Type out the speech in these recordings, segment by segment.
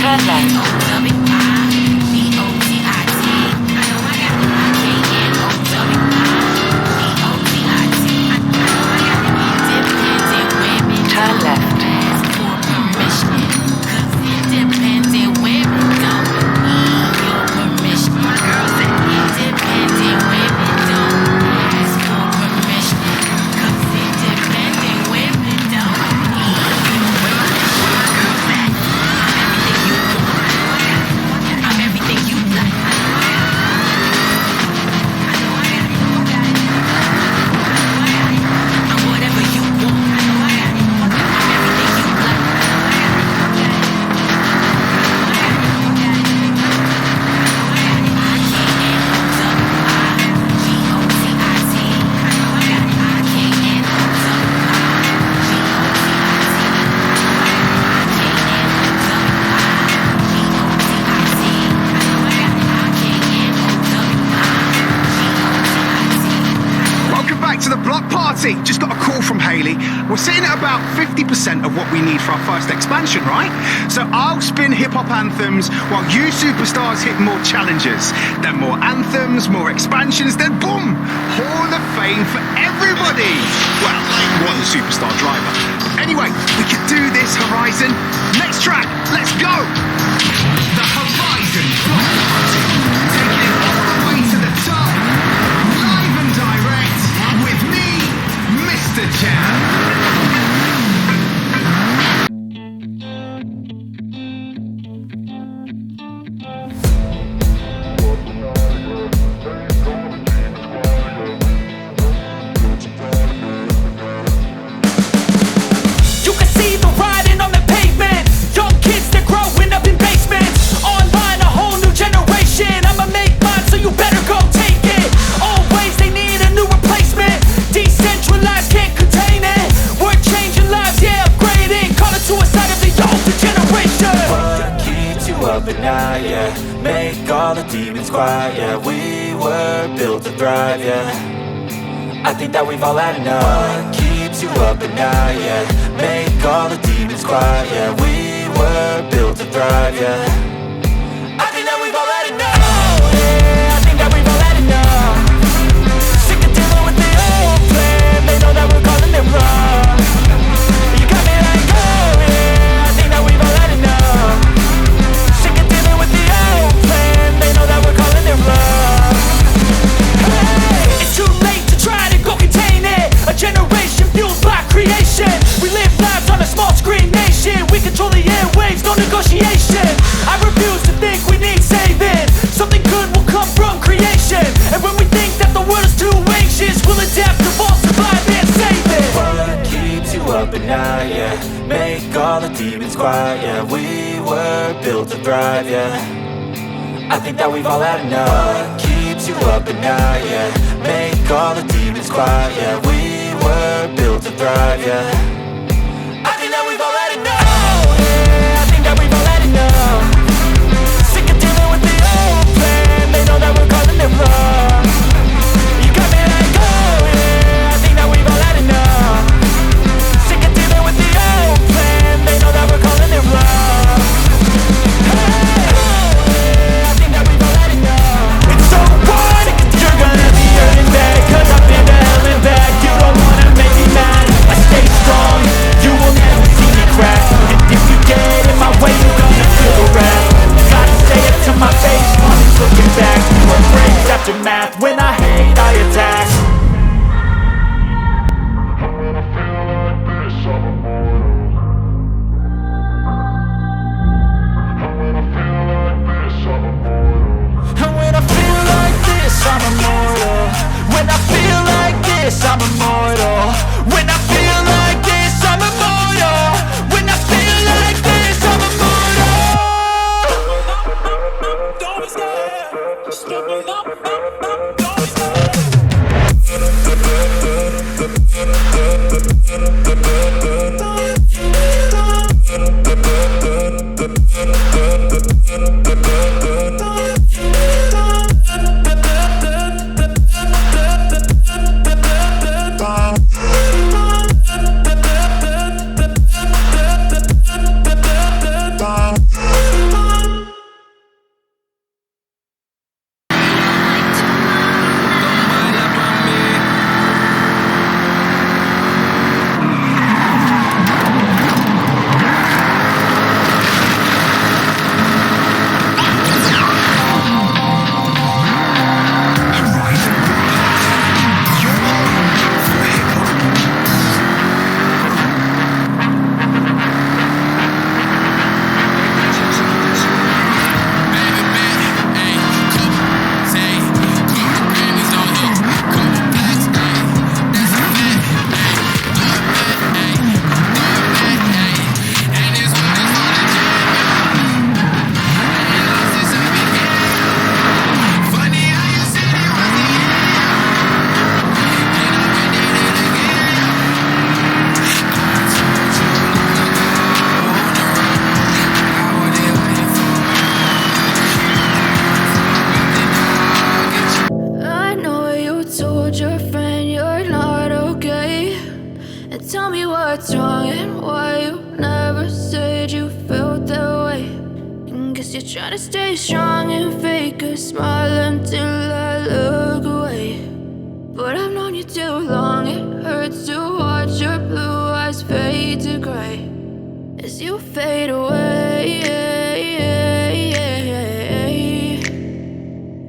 Turn left. Just got a call from Haley. We're sitting at about 50% of what we need for our first expansion, right? So I'll spin hip-hop anthems while you superstars hit more challenges. Then more anthems, more expansions, then boom! Hall of Fame for everybody! Well, one superstar driver. Anyway, we can do this, Horizon. Next track, let's go! The Horizon Block Party. Taking it all the way to the top. Live and direct with me, Mr. Jam. You can see the riding on the pavement. Young kids, they're growing up in basements. Online, a whole new generation. I'ma make mine, so you better go take it. Always, they need a new replacement. Decentralized, can't contain it. We're changing lives, yeah, upgrading. Call it suicide of the older generation. What keeps you up at night, yeah? Make all the demons quiet, yeah. We were built to thrive, yeah. I think that we've all had enough. What keeps you up at night, yeah? Make all the demons quiet, yeah. We were built to thrive, yeah. I think that we've all had enough. Oh, yeah, I think that we've all had enough. Sick of dealing with the old plan. They know that we're calling it wrong. You got me like, oh, yeah, I think that we've all had enough. Sick of dealing with the old plan. They know that we're calling it wrong. Hey, it's too late to try to go contain it. A generation fueled by creation. We live lives on a small screen nation. We control the airwaves, no negotiation. I refuse to think we need saving. Something good will come from creation. And when we think that the world is too anxious, we'll adapt, evolve, survive and save it. What keeps you up at night, yeah? Make all the demons quiet, yeah. We were built to thrive, yeah. I think that we've all had enough. What keeps you up at night, yeah? Make all the demons quiet, yeah. We were built to thrive, yeah. I think that we've all had enough. Oh yeah, I think that we've all had enough. Sick of dealing with the old plan. They know that we're calling it bluff. You got me like, oh yeah, I think that we've all had enough. Sick of dealing with the old plan. They know that we're calling it bluff. Hey, oh yeah, I think that we've all had enough. It's so what? You're gonna be hurting bad, cause I've been to hell and back. You don't wanna make me mad, I stay strong. You will never see me crack. And if you get in my way, you're gonna feel the wrath. Gotta say it to my face, always looking back. You were praise after math, when I hate, I attack. And when I feel like this, I'm immortal. When I feel like this, I'm immortal. When I feel like this, I'm immortal. When I feel like this, I'm immortal. Don't be scared. Just don't be what's wrong and why you never said you felt that way. And guess you're trying to stay strong and fake a smile until I look away. But I've known you too long, it hurts to watch your blue eyes fade to gray as you fade away,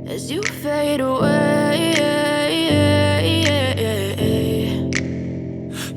as you fade away.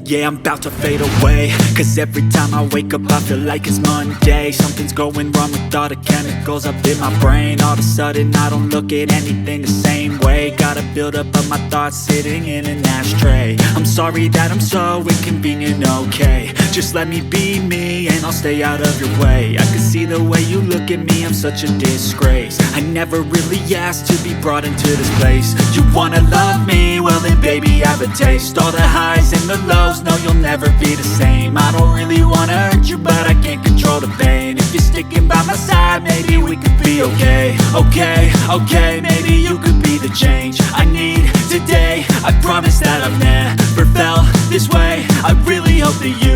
Yeah, I'm about to fade away, cause every time I wake up I feel like it's Monday. Something's going wrong with all the chemicals up in my brain. All of a sudden I don't look at anything the same way. Got a buildup of my thoughts sitting in an ashtray. I'm sorry that I'm so inconvenient, okay. Just let me be me and I'll stay out of your way. I can see the way you look at me, I'm such a disgrace. I never really asked to be brought into this place. You wanna love me? Well then baby have a taste. All the highs and the lows, no you'll never be the same. I don't really wanna hurt you but I can't control the pain. If you're sticking by my side maybe we could be okay. Okay, maybe you could be the change I need today. I promise that I've never felt this way. I really hope that you